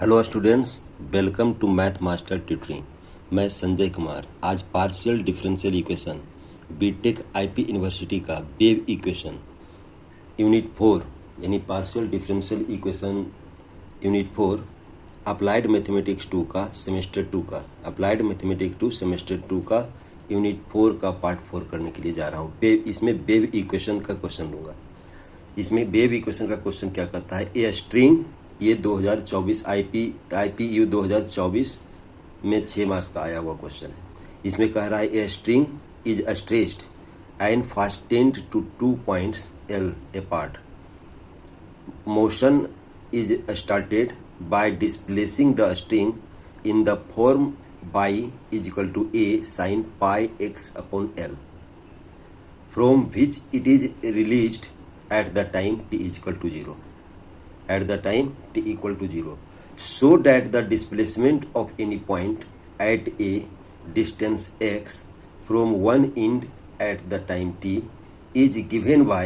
Hello students, welcome to math master tutoring. मैं संजय कुमार आज partial differential equation BTech IP university का wave equation unit 4 यानी partial differential equation unit 4 applied mathematics 2 का semester 2 का applied mathematics 2 semester 2 का unit 4 का part 4 करने के लिए जा रहा हूँ। इसमें वेव इक्वेशन का क्वेश्चन लूँगा। इसमें वेव इक्वेशन का क्वेश्चन क्या करता है, ए स्ट्रिंग, ये 2024 आईपीयू 2024 में 6 मार्क्स का आया हुआ क्वेश्चन है। इसमें कह रहा है a string is stretched and fastened to 2 points L apart. Motion is started by displacing the string in the form Y is equal to A sine pi x upon L from which it is released at the time t is equal to 0, at the time t equal to 0, so that the displacement of any point at a distance x from one end at the time t is given by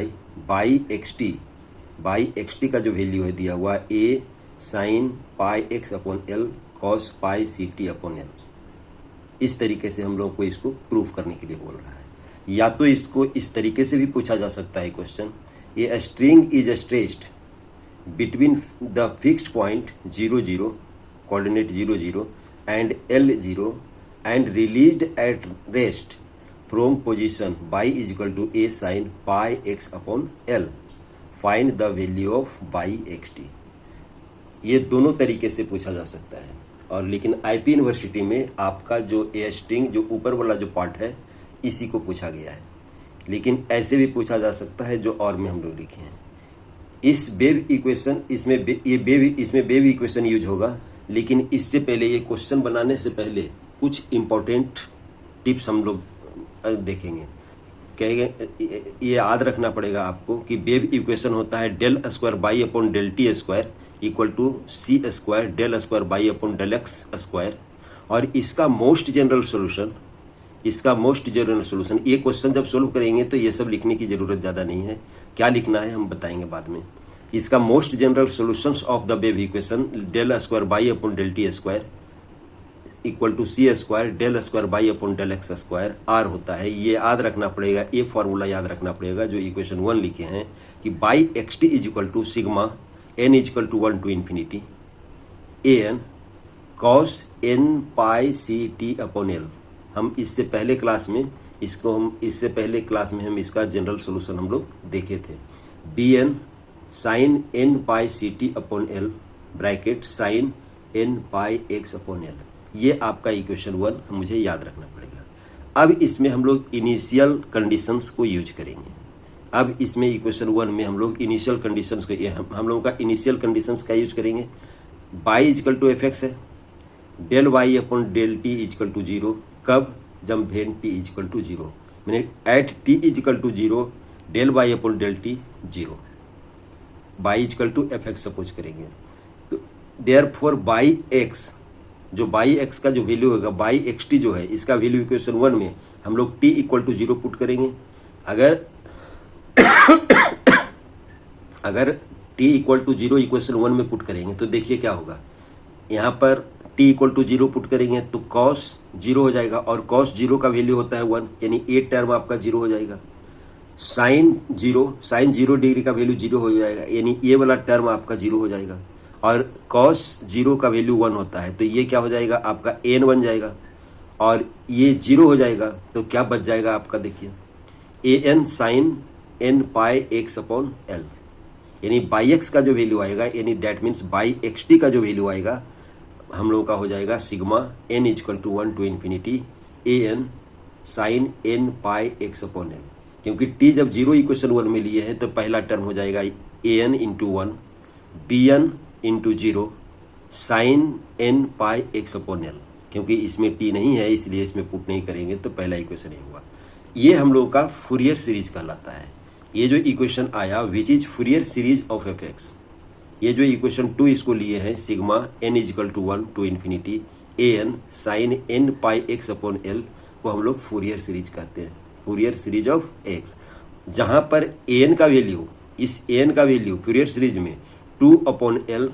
xt का जो value है दिया हुआ a sin pi x upon L cos pi C T upon L. इस तरीके से हम लोग को इसको प्रूफ करने के लिए बोल रहा है। या तो इसको इस तरीके से भी पूछा जा सकता है question, A string is stretched between the fixed point 0 0 coordinate 0 0 and L 0 and released at rest from position y is equal to a sin pi x upon L. Find the value of y xt। ये दोनों तरीके से पूछा जा सकता है। और लेकिन आईपी यूनिवर्सिटी में आपका जो ए स्ट्रिंग जो ऊपर वाला जो पार्ट है इसी को पूछा गया है, लेकिन ऐसे भी पूछा जा सकता है जो और में हम लोग लिखे हैं। इस वेव इक्वेशन इसमें वेव इक्वेशन यूज होगा, लेकिन इससे पहले ये क्वेश्चन बनाने से पहले कुछ इम्पोर्टेंट टिप्स हम लोग देखेंगे। कहेंगे ये याद रखना पड़ेगा आपको कि वेव इक्वेशन होता है del square Y upon del T square equal to C square del square Y upon del X square. और इसका मोस्ट जनरल सोल्यूशन ये क्वेश्चन जब सोल्व करेंगे तो ये सब लिखने की जरूरत ज़्यादा नहीं है। क्या लिखना है हम बताएंगे बाद में। इसका most general solutions of the wave equation del square Y upon del T square equal to C square del square Y upon del X square are होता है। ये याद रखना पड़ेगा, ये फॉर्मूला याद रखना पड़ेगा जो इक्वेशन 1 लिखे हैं कि by x T is equal to sigma N is equal to 1 to infinity A N cos N pi C T upon L. हम इससे पहले क्लास में हम इसका जनरल सॉल्यूशन हम लोग देखे थे। B N sine N pi C T upon L bracket sine N pi x upon L. ये आपका इक्वेशन 1 मुझे याद रखना पड़ेगा। अब इसमें हम लोग इनिशियल कंडीशंस को यूज करेंगे। अब इसमें इक्वेशन 1 में हम लोग इनिशियल कंडीशंस को हम लोगों का इनिशियल कंडीशंस का यूज करेंगे। Y equal to F X है, del Y upon del T equal to 0। कब? जब वेन टी इजकल टू 0, मैंने at T equal to 0 del Y upon del T 0 Y equal to F X suppose करेंगे। तो therefore Y X, जो Y X का जो value होगा by x T जो है इसका वैल्यू इक्वेशन 1 में हम लोग टी इक्वल टू 0 पुट करेंगे। अगर टी इक्वल टू 0 इक्वेशन 1 में पुट करेंगे तो देखिए क्या होगा। यहाँ पर टी इक्वल टू 0 पुट करेंगे तो कॉस 0 हो जाएगा और कॉस 0 का वैल्यू होता है 1, यानी ए टर्म आपका 0 हो जाएगा। साइन 0 डिग्री का वैल्यू 0 हो जाएगा, यानी ये वाला टर्म आपका 0 हो जाएगा। और कॉस 0 का वैल्यू 1 होता है तो ये क्या हो जाएगा आपका एन बन जाएगा और ये 0 हो जाएगा तो क्या बच जाएगा आपका, देखिए A N sine N pi x upon L, यानी बाई एक्स का जो वैल्यू आएगा यानी that means Y x T का जो वैल्यू आएगा हम लोगों का हो जाएगा sigma N is equal to 1 to infinity A N sine N pi x upon L. क्योंकि टी जब 0 इक्वेशन 1 में लिए हैं तो पहला टर्म हो जाएगा A N into 1 B N into 0 sine N pi x upon L. क्योंकि इसमें टी नहीं है इसलिए इसमें पुट नहीं करेंगे तो पहला इक्वेशन ही हुआ। ये हम लोगों का फूरियर सीरीज कहलाता है। ये जो इक्वेशन आया which is Fourier series of F X, ये जो इक्वेशन 2 इसको लिए हैं sigma N is equal to 1 to infinity A N sine N pi x upon L को हम लोग फूरियर सीरीज कहते हैं, फूरियर सीरीज ऑफ एक्स। जहां पर एन का वैल्यू, इस एन का वैल्यू फूरियर सीरीज में 2 upon L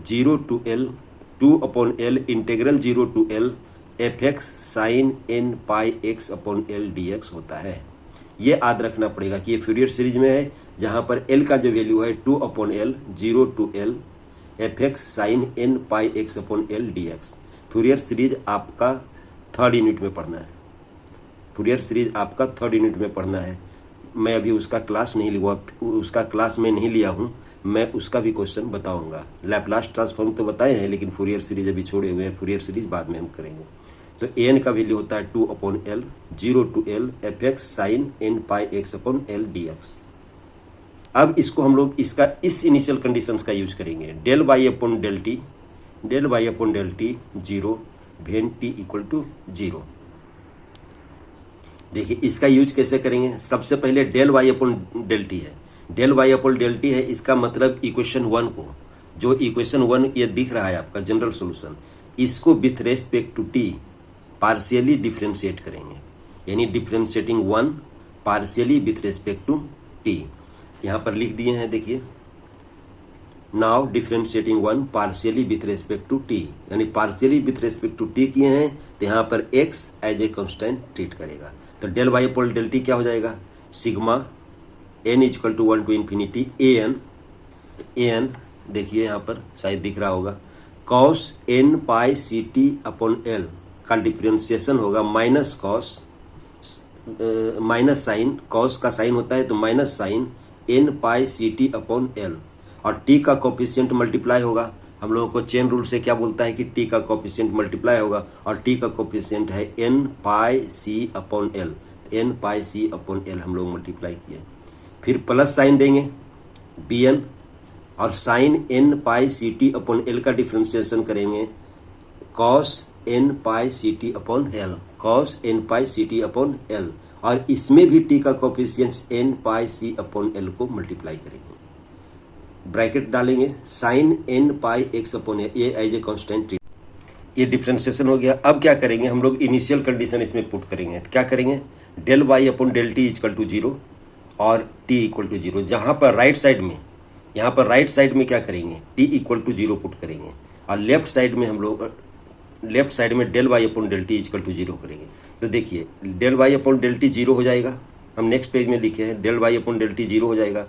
0 to L 2/L integral 0 to L fx sine n pi x upon L dx होता है। ये याद रखना पड़ेगा कि ये फ्यूरियर सीरीज में है, जहाँ पर L का जो वैल्यू है 2/L 0 to L fx sine n pi x upon L dx। Fourier series आपका थर्ड यूनिट में पढ़ना है, फ्यूरियर सीरीज आपका थर्ड यूनिट में पढ़ना है। मैं अभी उसका क्लास नहीं लिया, उसका क्लास में नहीं लिया हूँ, मैं उसका भी क्वेश्चन बताऊंगा। लैपलास ट्रांसफॉर्म तो बताए हैं, लेकिन फूरियर सीरीज अभी छोड़े हुए हैं, फूरियर सीरीज बाद में हम करेंगे। तो एन का वैल्यू होता है 2/L 0 to L fx sine n pi x upon L dx। अब इसको हम लोग इसका इस इनिशियल कंडीशंस का यूज करेंगे। Del Y upon del T 0 when T equal to 0। देखिए इसका यूज कैसे करेंगे। सबसे पहले del Y upon del T है, del Y upon del T है, इसका मतलब इक्वेशन 1 को, जो इक्वेशन 1 ये दिख रहा है आपका जनरल सॉल्यूशन, इसको with respect to T partially differentiate करेंगे, यानी differentiating 1 partially with respect to T. यहाँ पर लिख दिए हैं, देखिए now differentiating 1 partially with respect to T, यानी partially with respect to T किए हैं, तो यहाँ पर x as a constant treat करेगा। तो del Y upon del T क्या हो जाएगा, sigma n equal to 1 to infinity an देखिए यहाँ पर शायद दिख रहा होगा, cos n pi C T upon L का डिफ्रेंसिएशन होगा minus cos, minus sine, cos का साइन होता है तो minus sine n pi C T upon L, और t का कोफिशिएंट मल्टीप्लाई होगा। हम लोगों को चेन रूल से क्या बोलता है कि t का कोफिशिएंट मल्टीप्लाई होगा, और t का कोफिशिएंट है n पाई सी अपॉन एल, n पाई सी अपॉन एल हम लोग मल्टीप्लाई किए। फिर प्लस साइन देंगे bn, और sine n pi C T upon L का डिफ्रेंसिएशन करेंगे cos n pi C T upon L, cos n pi C T upon L, और इसमें भी t का कोफिशिएंट n पाई सी अपॉन एल को multiply करेंगे, ब्रैकेट डालेंगे, sine n pi x upon L, ये एज ए कांस्टेंट, ये differentiation हो गया। अब क्या करेंगे हम लोग, इनिशियल कंडीशन इसमें पुट करेंगे। तो क्या करेंगे, del Y upon del t equal to 0 और t इक्वल टू 0। जहाँ पर राइट साइड में, यहाँ पर राइट साइड में क्या करेंगे, t इक्वल टू 0 पुट करेंगे, और लेफ्ट साइड में हम लोग, लेफ्ट साइड में del Y upon del t equal to 0 करेंगे। तो देखिए del Y upon del T 0 हो जाएगा, हम नेक्स्ट पेज में लिखे हैं del Y upon del T 0 हो जाएगा।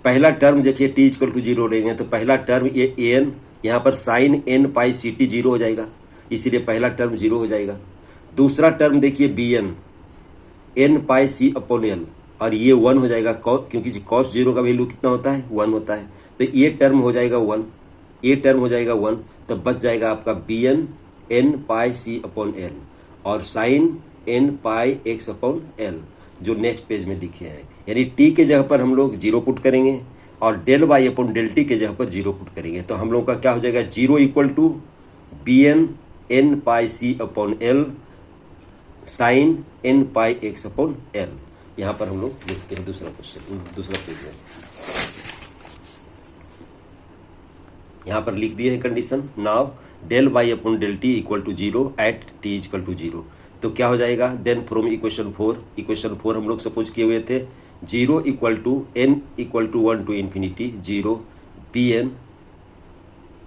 पहला टर्म देखिए t इक्वल टू 0 रहेंगे, तो पहला टर्म ये an, यहाँ पर sign n pi C T 0 हो जाएगा, इसीलिए पहला टर्म 0 हो जाएगा। दूसरा टर्म देखिए bn n पाई सी अपॉन एल, और ये 1 हो जाएगा, क्योंकि cos 0 का वैल्यू कितना होता है, 1 होता है, तो ये टर्म हो जाएगा 1, ये टर्म हो जाएगा 1, तो बच जाएगा आपका bn n पाई सी अपॉन एल और sine n pi x upon L, जो नेक्स्ट पेज में दिखे हैं। यानी t के जगह पर हम लोग 0 पुट करेंगे, और del Y upon del t के जगह पर 0 पुट करेंगे, तो हम लोगों का क्या हो जाएगा, 0 equal to bn n pi C upon L sine n pi x upon l. यहाँ पर हम लोग देखते हैं दूसरा क्वेश्चन, दूसरा पेज में यहाँ पर लिख दिए हैं condition, now del Y upon del t equal to 0 at t equal to 0। तो क्या हो जाएगा, देन फ्रॉम इक्वेशन 4 हम लोग सपोज किए हुए थे 0 equal to n equal to 1 to infinity 0 bn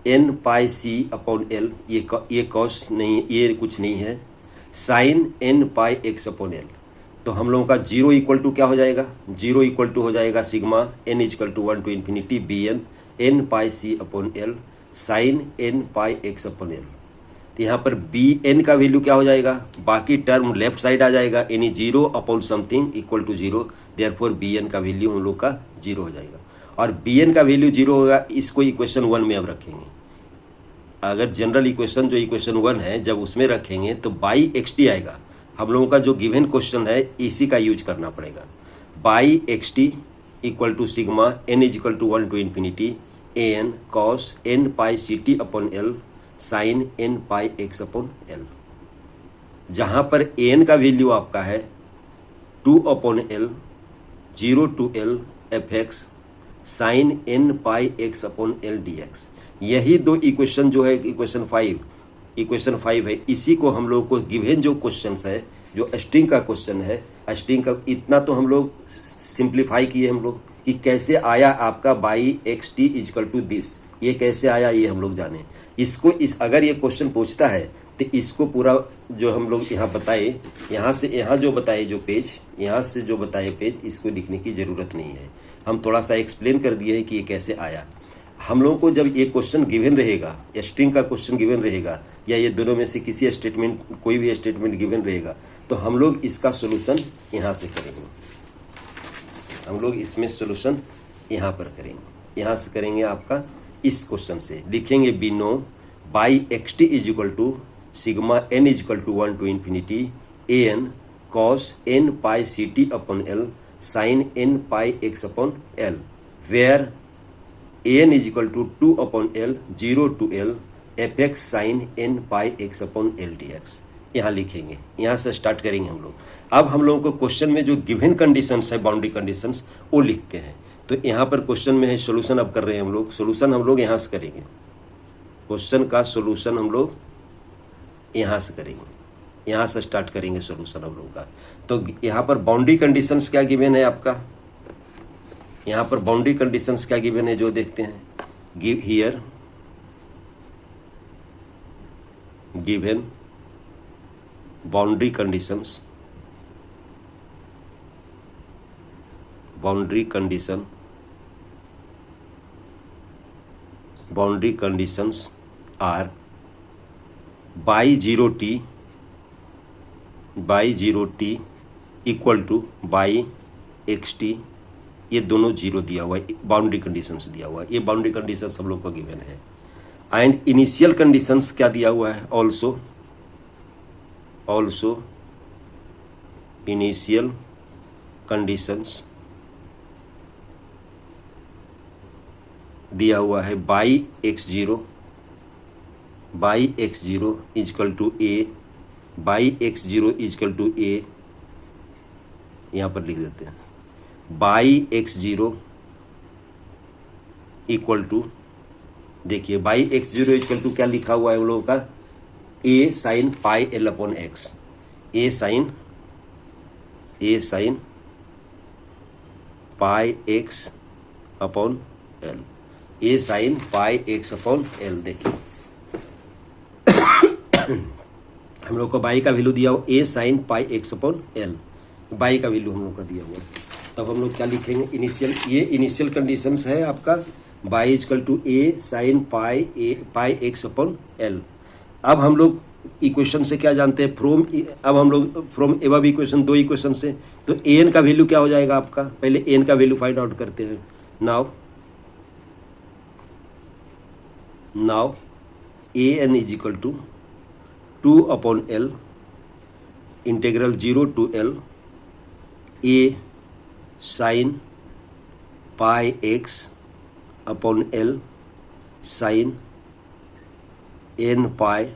n pi C upon L, ये कॉस नहीं, ये कुछ नहीं है, sine n pi x upon L. तो हम लोगों का 0 इक्वल टू क्या हो जाएगा, 0 इक्वल टू हो जाएगा sigma n equal to 1 to infinity bn n pi C upon L sine n pi x upon L. तो यहाँ पर bn का वैल्यू क्या हो जाएगा, बाकी टर्म लेफ्ट साइड आ जाएगा, यानी 0 upon something equal to 0, therefore bn का वैल्यू हम लोग का 0 हो जाएगा, और bn का वैल्यू 0 होगा, इसको इक्वेशन 1 में अब रखेंगे। अगर जनरल इक्वेशन जो इक्वेशन 1 है जब उसमें रखेंगे तो बाई xt आएगा। हम लोगों का जो गिवन क्वेश्चन है इसी का यूज करना पड़ेगा, y xt equal to sigma n equal to 1 to infinity an cos n pi C T upon L sine n pi x upon l, जहाँ पर an का वैल्यू आपका है 2 upon L 0 to l f x sine n pi x upon L D x. यही दो equation जो है equation 5 है, इसी को हम लोग को गिवन जो क्वेश्चन है, जो स्ट्रिंग का क्वेश्चन है, स्ट्रिंग का इतना तो हम लोग सिंप्लीफाई किए हम लोग कि कैसे आया आपका y x t equal to this, ये कैसे आया ये हम लोग जाने। इसको अगर ये क्वेश्चन पूछता है तो इसको पूरा जो हम लोग यहाँ बताए, यहाँ से यहाँ जो बताए जो पेज, यहाँ से जो बताए पेज, इसको लिखने की ज़रूरत नहीं है। हम थोड़ा सा एक्सप्लेन कर दिए हैं कि ये कैसे आया। हम लोगों को जब ये क्वेश्चन गिवन रहेगा, स्ट्रिंग का क्वेश्चन गिवन रहेगा, या ये दोनों में से किसी स्टेटमेंट, कोई भी स्टेटमेंट गिवन रहेगा, तो हम लोग इसका सोल्यूशन यहाँ से करेंगे। हम लोग इसमें सोल्यूशन यहाँ पर करेंगे, यहाँ से करेंगे। आपका इस क्वेश्चन से लिखेंगे we know y x T is equal to sigma N is equal to 1 to infinity A N cos N pi C T upon L sine N pi x upon l, where n is equal to 2 upon L 0 to l f x sine N pi x upon L D x. यहाँ लिखेंगे, यहाँ से start करेंगे हम लोग। अब हम लोगों को क्वेश्चन में जो गिवन कंडीशंस है, बाउंड्री कंडीशंस, वो लिखते हैं। तो यहाँ पर क्वेश्चन में है सॉल्यूशन अब कर रहे हैं हम लोग। सॉल्यूशन हम लोग यहाँ से करेंगे, क्वेश्चन का सॉल्यूशन हम लोग यहाँ से करेंगे, यहाँ से स्टार्ट करेंगे सॉल्यूशन हम लोग का। तो यहाँ पर बाउंड्री कंडीशंस क्या गिवन है आपका, यहाँ पर बाउंड्री कंडीशंस क्या गिवन है जो देखते हैं। Give here given boundary conditions, boundary conditions are y 0t equal to y x t, ये दोनों जीरो दिया हुआ है, बाउंड्री कंडीशंस दिया हुआ है। ये बाउंड्री कंडीशंस हम लोग को गिवन है। एंड इनिशियल कंडीशंस क्या दिया हुआ है, ऑल्सो इनिशियल कंडीशंस दिया हुआ है Y X zero equal to A, Y X zero equal to A, यहाँ पर लिख देते हैं Y X zero equal to, देखिए Y X zero equal to क्या लिखा हुआ है हम लोगों का, A sine pi L upon X, A sine pi x upon L, A sine pi x upon L. देखिए हम लोग को बाई का वैल्यू दिया हुआ A sine pi x upon L, by का वैल्यू हम लोग का दिया हुआ। तब हम लोग क्या लिखेंगे, इनिशियल, ये इनिशियल कंडीशंस है आपका, y equal to A sine pi x upon l. अब हम लोग इक्वेशन से क्या जानते हैं, फ्रॉम एबव इक्वेशन, दो इक्वेशन से, तो ए एन का वैल्यू क्या हो जाएगा आपका, पहले ए एन का वैल्यू फाइंड आउट करते हैं। Now a n is equal to 2 upon l integral 0 to l A sine pi x upon L sine N pi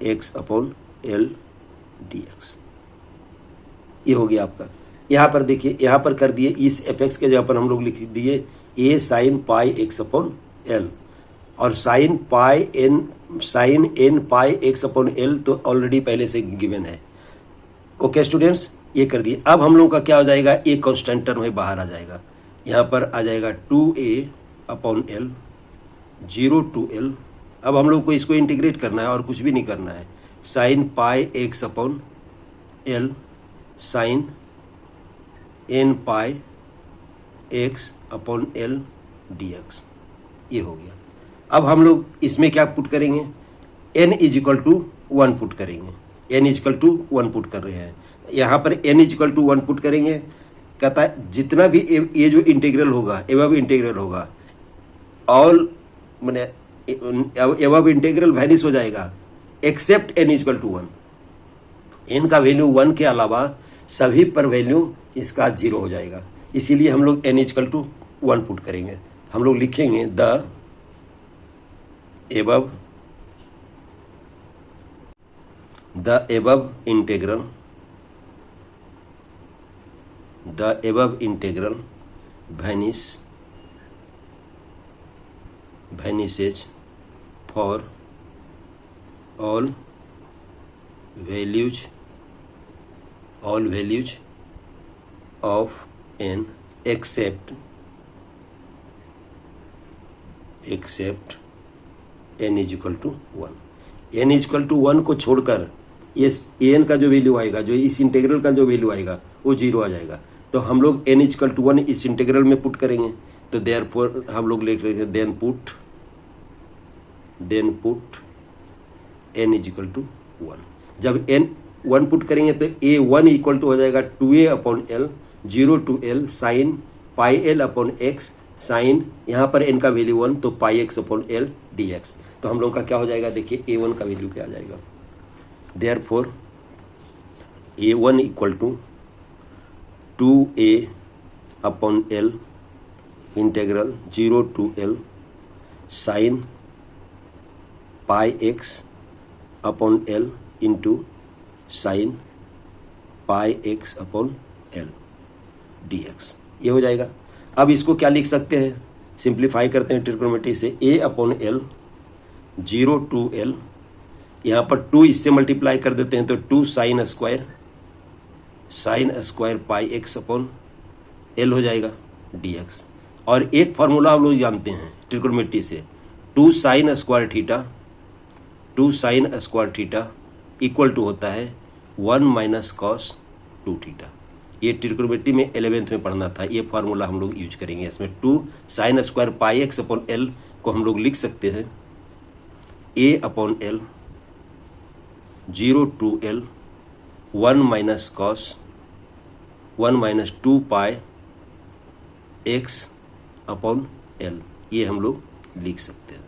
x upon L D x. ये हो गया आपका। यहाँ पर देखिए, यहाँ पर कर दिए, इस एफ एक्स के जगह पर हम लोग लिख दिए A sine pi x upon L, और sine N pi x upon L तो ऑलरेडी पहले से गिवन है। ओके स्टूडेंट्स, ये कर दिए। अब हम लोगों का क्या हो जाएगा, एक कांस्टेंट टर्म में बाहर आ जाएगा, यहाँ पर आ जाएगा 2a upon L 0 to L. अब हम लोग को इसको इंटीग्रेट करना है और कुछ भी नहीं करना है, sine pi x upon L sine N pi x upon L D x. ये हो गया। अब हम लोग इसमें क्या पुट करेंगे, n is equal to 1 put करेंगे, n is equal to 1 put कर रहे हैं। यहाँ पर n is equal to 1 put करेंगे, कहता है जितना भी ये जो इंटीग्रल होगा, एवब इंटीग्रल होगा, ऑल मैंने एवब इंटीग्रल वैनिश हो जाएगा except n is equal to 1। n का वैल्यू 1 के अलावा सभी पर वैल्यू इसका 0 हो जाएगा, इसीलिए हम लोग n is equal to 1 put करेंगे। हम लोग लिखेंगे the above integral vanishes for all values of n except n is equal to 1। n is equal to 1 को छोड़कर इस an का जो वैल्यू आएगा, जो इस इंटीग्रल का जो वैल्यू आएगा वो 0 आ जाएगा। तो हम लोग n इज इक्वल टू 1 इस इंटीग्रल में पुट करेंगे। तो देयरफॉर हम लोग लिख रहे हैं then put n is equal to 1। जब n 1 पुट करेंगे तो a1 इक्वल टू हो जाएगा 2a upon L 0 to l sine pi L upon x, sine यहाँ पर n का वैल्यू 1 तो pi x upon l dx। तो हम लोग का क्या हो जाएगा, देखिए a1 का वैल्यू क्या आ जाएगा। Therefore a1 equal to 2a upon l integral 0 to l sine pi x upon L into sine pi x upon l dx, ये हो जाएगा। अब इसको क्या लिख सकते हैं, सिंप्लीफाई करते हैं ट्रिग्नोमेट्री से। a upon L 0 to l, यहाँ पर 2 इससे मल्टीप्लाई कर देते हैं तो 2 sine square pi x upon L हो जाएगा dx। और एक फार्मूला हम लोग जानते हैं ट्रिग्नोमेट्री से, 2 sine square theta equal to होता है 1 माइनस कॉस 2 थीटा। ये ट्रिग्नोमेट्री में 11th में पढ़ना था, ये फार्मूला हम लोग यूज करेंगे इसमें। 2 sine square pi x upon L को हम लोग लिख सकते हैं a upon L 0 to l 1 minus cos 1 minus 2 pi x upon L, ये हम लोग लिख सकते हैं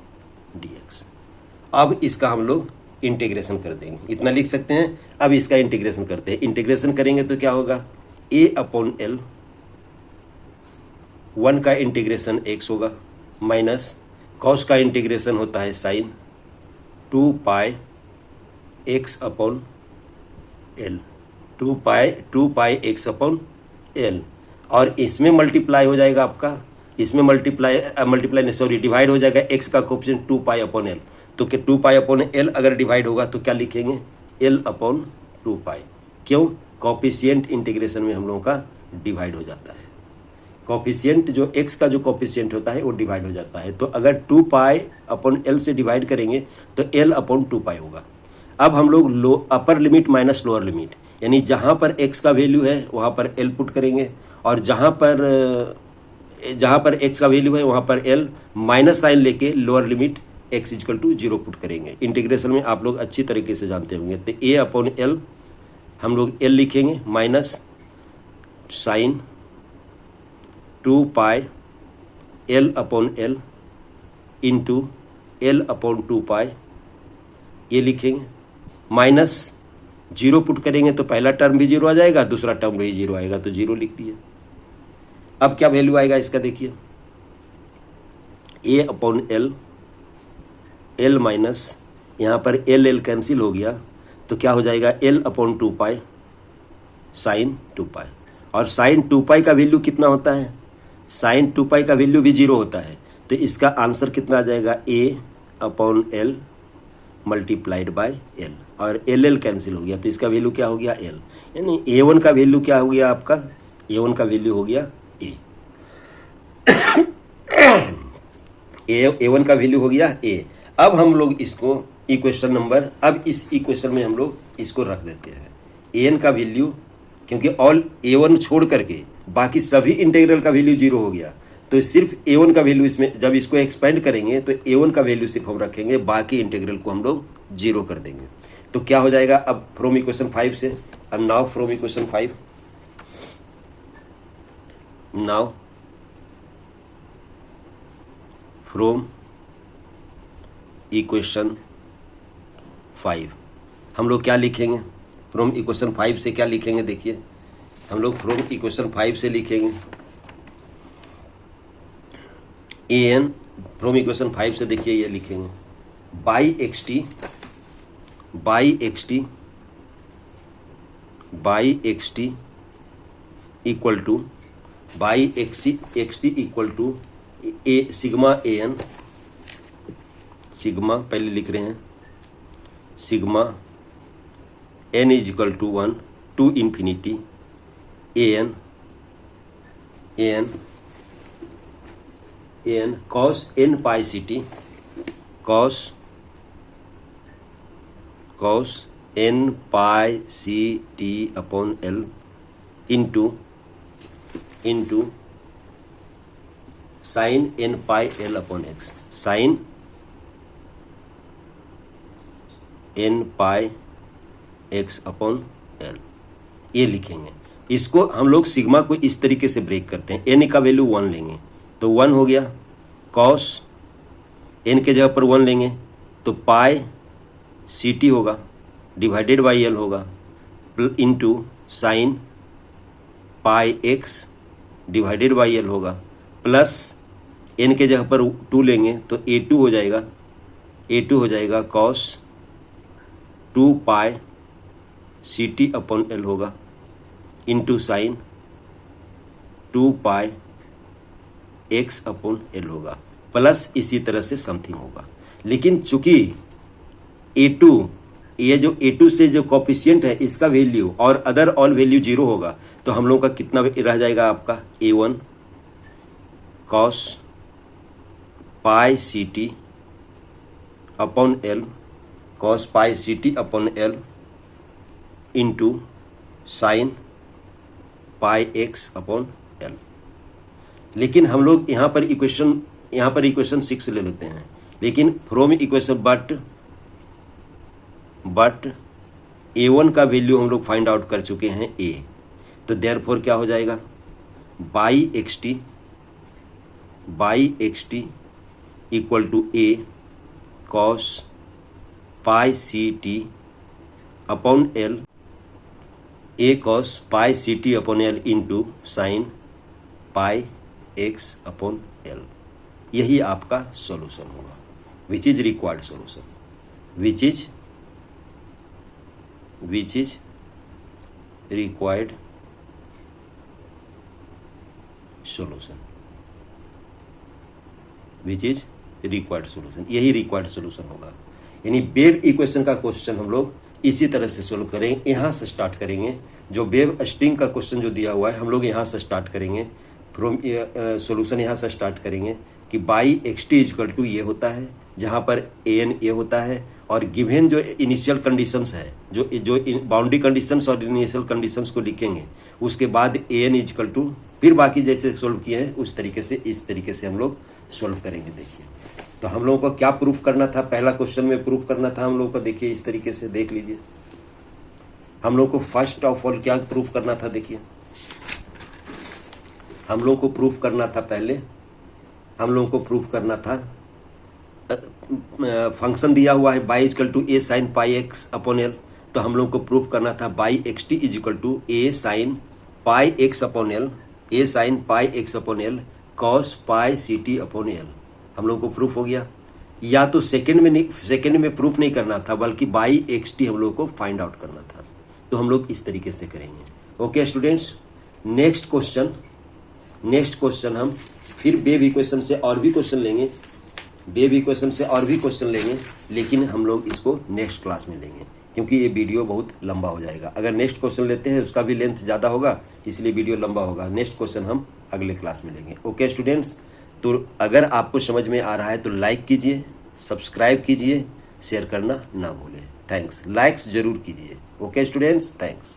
dx। अब इसका हम लोग इंटीग्रेशन कर देंगे, इतना लिख सकते हैं। अब इसका इंटीग्रेशन करते हैं। इंटीग्रेशन करेंगे तो क्या होगा, a अपॉन एल 1 का इंटीग्रेशन x होगा माइनस कॉस का इंटीग्रेशन होता है sign 2 pi x upon L, 2 pi x upon L. और इसमें मल्टीप्लाई हो जाएगा आपका, इसमें डिवाइड हो जाएगा x का कोएफिशिएंट 2 पाई अपॉन एल। तो कि 2 पाई अपॉन एल अगर डिवाइड होगा तो क्या लिखेंगे, l अपॉन 2 पाई। क्यों, कोएफिशिएंट इंटीग्रेशन में हम लोगों का डिवाइड हो जाता है। कोएफिशिएंट जो x का जो कोएफिशिएंट होता है वो डिवाइड हो जाता है। तो अगर 2 पाई अपॉन एल से डिवाइड करेंगे तो l अपॉन 2 पाई होगा। अब हम लोग upper limit minus lower limit, यानी जहाँ पर x का वैल्यू है वहाँ पर l पुट करेंगे, और जहाँ पर x का वैल्यू है वहाँ पर l माइनस साइन लेके lower limit x equal to 0 put करेंगे। इंटीग्रेशन में आप लोग अच्छी तरीके से जानते होंगे। तो a अपॉन एल हम लोग l लिखेंगे माइनस साइन 2 पाई l upon L into l upon 2 पाई, ये लिखेंगे माइनस 0 पुट करेंगे तो पहला टर्म भी 0 आ जाएगा, दूसरा टर्म भी 0 आएगा, तो 0 लिख दिए। अब क्या वैल्यू आएगा इसका, देखिए a अपॉन एल माइनस यहाँ पर एल कैंसिल हो गया तो क्या हो जाएगा, l अपॉन 2 पाई साइन 2 पाई। और साइन 2 पाई का वैल्यू कितना होता है, साइन 2 पाई का वैल्यू भी 0 होता है। तो इसका आंसर कितना आ जाएगा, a upon L multiplied by L, और एल कैंसिल हो गया तो इसका वैल्यू क्या हो गया, l। यानी a1 का वैल्यू क्या हो गया आपका, a1 का वैल्यू हो गया a, a1 का वैल्यू हो गया a। अब हम लोग इसको इक्वेशन नंबर, अब इस इक्वेशन में हम लोग इसको रख देते हैं an का वैल्यू, क्योंकि ऑल a1 छोड़ करके बाकी सभी इंटीग्रल का वैल्यू 0 हो गया, तो सिर्फ a1 का वैल्यू इसमें, जब इसको एक्सपेंड करेंगे तो a1 का वैल्यू सिर्फ हम रखेंगे, बाकी इंटीग्रल को हम लोग 0 कर देंगे। तो क्या हो जाएगा, अब फ्रॉम इक्वेशन 5 से, अब now from equation 5, now from equation 5 हम लोग क्या लिखेंगे, फ्रॉम इक्वेशन 5 से क्या लिखेंगे, देखिए हम लोग फ्रॉम इक्वेशन 5 से लिखेंगे an, फ्रॉम इक्वेशन 5 से देखिए ये लिखेंगे y x t equal to y x t equal to a sigma a n, sigma पहले लिख रहे हैं, sigma n is equal to 1 to infinity an cos n pi C t, cos cos n pi c t upon l into sin n pi l upon x, sin n pi x upon l, ये लिखेंगे। इसको हम लोग sigma को इस तरीके से break करते हैं। n का वैल्यू 1 लेंगे तो 1 हो गया, cos n के जगह पर 1 लेंगे तो पाई सी टी होगा डिवाइडेड बाई एल होगा into sine pi x divided by L होगा प्लस n के जगह पर 2 लेंगे तो a2 हो जाएगा cos 2 पाई सी टी अपॉन एल होगा into sine 2 pi x upon L होगा प्लस इसी तरह से समथिंग होगा। लेकिन चूंकि a2 ये जो a2 से जो कॉफिशिएंट है इसका वैल्यू और अदर ऑल वैल्यू 0 होगा तो हम लोगों का कितना रह जाएगा आपका a1 cos pi C T upon L cos pi C T upon L into sine pi x upon L. लेकिन हम लोग यहाँ पर इक्वेशन 6 ले लेते हैं, लेकिन फ्रॉम इक्वेशन बट a1 का वैल्यू हम लोग फाइंड आउट कर चुके हैं a, तो देयरफॉर क्या हो जाएगा y x t equal to a cos pi C T upon l, a cos pi C T upon L into sine pi x upon l. यही आपका सॉल्यूशन होगा, which is required solution, which is required solution, which is required solution, यही required solution होगा। यानी wave equation का question हम लोग इसी तरह से सोल्व करेंगे, यहाँ से स्टार्ट करेंगे। जो वेव स्ट्रिंग का क्वेश्चन जो दिया हुआ है हम लोग यहाँ से स्टार्ट करेंगे, फ्रॉम सॉल्यूशन यहाँ से स्टार्ट करेंगे कि by x t equal to ये होता है जहाँ पर ए एन ये होता है और गिवन जो इनिशियल कंडीशंस है जो बाउंड्री कंडीशंस और इनिशियल कंडीशंस को लिखेंगे उसके बाद ए एन इक्वल टू फिर बाकी जैसे सोल्व किए हैं उस तरीके से इस तरीके से हम लोग सोल्व करेंगे। देखिए तो हम लोगों को क्या प्रूफ करना था, पहला क्वेश्चन में प्रूफ करना था हम लोग को, देखिए इस तरीके से देख लीजिए। हम लोग को फर्स्ट ऑफ ऑल क्या प्रूफ करना था, देखिए हम लोग को प्रूफ करना था, पहले हम लोगों को प्रूफ करना था फंक्शन दिया हुआ है y equal to A sine pi x upon L, तो हम लोग को प्रूफ करना था y x T is equal to A sine pi x upon L, A sine pi x upon l cos pi C T upon L. हम लोग को proof हो गया। या तो सेकंड में प्रूफ नहीं करना था बल्कि बाई एक्स टी हम लोग को फाइंड आउट करना था, तो हम लोग इस तरीके से करेंगे। ओके स्टूडेंट्स, नेक्स्ट क्वेश्चन हम फिर वेव इक्वेशन से और भी क्वेश्चन लेंगे, लेकिन हम लोग इसको नेक्स्ट क्लास में लेंगे क्योंकि ये वीडियो बहुत लंबा हो जाएगा। अगर नेक्स्ट क्वेश्चन लेते हैं उसका भी लेंथ ज़्यादा होगा, इसलिए वीडियो लंबा होगा। नेक्स्ट क्वेश्चन हम अगले क्लास में लेंगे। ओके स्टूडेंट्स, तो अगर आपको समझ में आ रहा है तो लाइक कीजिए, सब्सक्राइब कीजिए, शेयर करना ना भूलें। थैंक्स, लाइक्स जरूर कीजिए। Okay students, thanks.